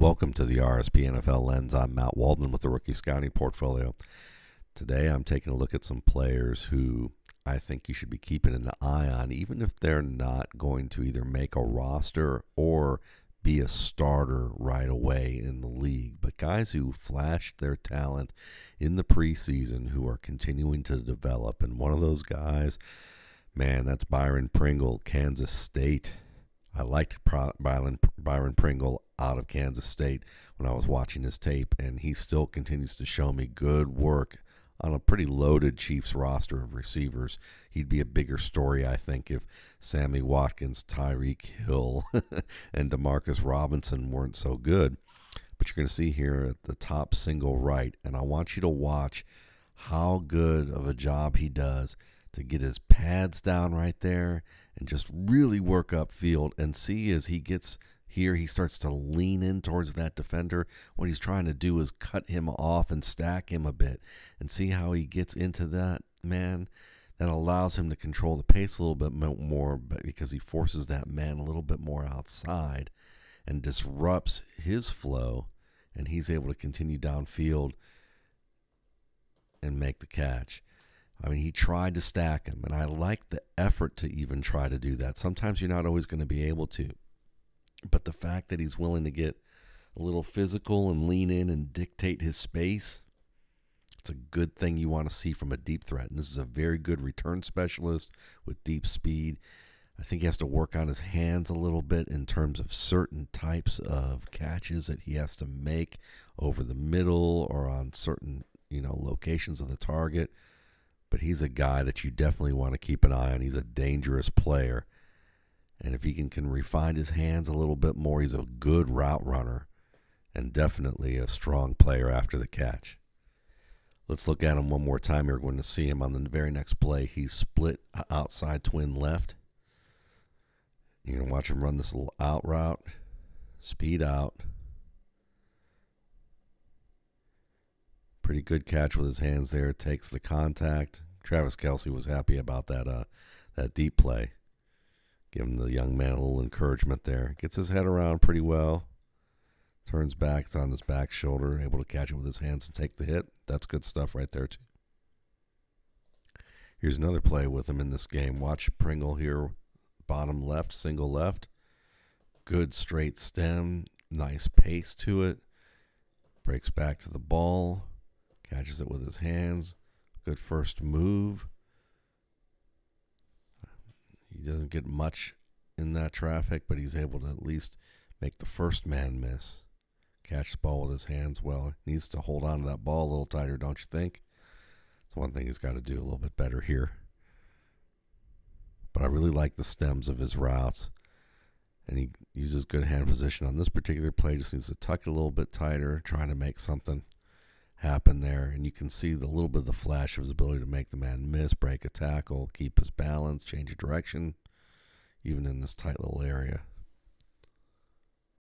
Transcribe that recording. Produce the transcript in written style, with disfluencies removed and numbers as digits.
Welcome to the RSP NFL Lens. I'm Matt Waldman with the Rookie Scouting Portfolio. Today I'm taking a look at some players who I think you should be keeping an eye on, even if they're not going to either make a roster or be a starter right away in the league. But guys who flashed their talent in the preseason who are continuing to develop. And one of those guys, man, that's Byron Pringle, Kansas State. I liked Byron Pringle out of Kansas State when I was watching his tape, and he still continues to show me good work on a pretty loaded Chiefs roster of receivers. He'd be a bigger story, I think, if Sammy Watkins, Tyreek Hill, and Demarcus Robinson weren't so good. But you're going to see here at the top single right, and I want you to watch how good of a job he does to get his pads down right there and just really work upfield, and see as he gets here, he starts to lean in towards that defender. What he's trying to do is cut him off and stack him a bit, and see how he gets into that, man. That allows him to control the pace a little bit more, because he forces that man a little bit more outside and disrupts his flow, and he's able to continue downfield and make the catch. I mean, he tried to stack him, and I like the effort to even try to do that. Sometimes you're not always going to be able to, but the fact that he's willing to get a little physical and lean in and dictate his space, it's a good thing you want to see from a deep threat. And this is a very good return specialist with deep speed. I think he has to work on his hands a little bit in terms of certain types of catches that he has to make over the middle or on certain, locations of the target. But he's a guy that you definitely want to keep an eye on. He's a dangerous player. And if he can refine his hands a little bit more, he's a good route runner and definitely a strong player after the catch. Let's look at him one more time. You're going to see him on the very next play. He's split outside twin left. You're going to watch him run this little out route, speed out. Pretty good catch with his hands there. Takes the contact. Travis Kelce was happy about that deep play. Giving the young man a little encouragement there. Gets his head around pretty well. Turns back. It's on his back shoulder. Able to catch it with his hands and take the hit. That's good stuff right there, too. Here's another play with him in this game. Watch Pringle here. Bottom left, single left. Good straight stem. Nice pace to it. Breaks back to the ball. Catches it with his hands. Good first move. He doesn't get much in that traffic, but he's able to at least make the first man miss. Catch the ball with his hands well. He needs to hold on to that ball a little tighter, don't you think? It's one thing he's got to do a little bit better here. But I really like the stems of his routes. And he uses good hand position on this particular play. Just needs to tuck it a little bit tighter, trying to make something happen there. And you can see the little bit of the flash of his ability to make the man miss, break a tackle, keep his balance, change of direction, even in this tight little area.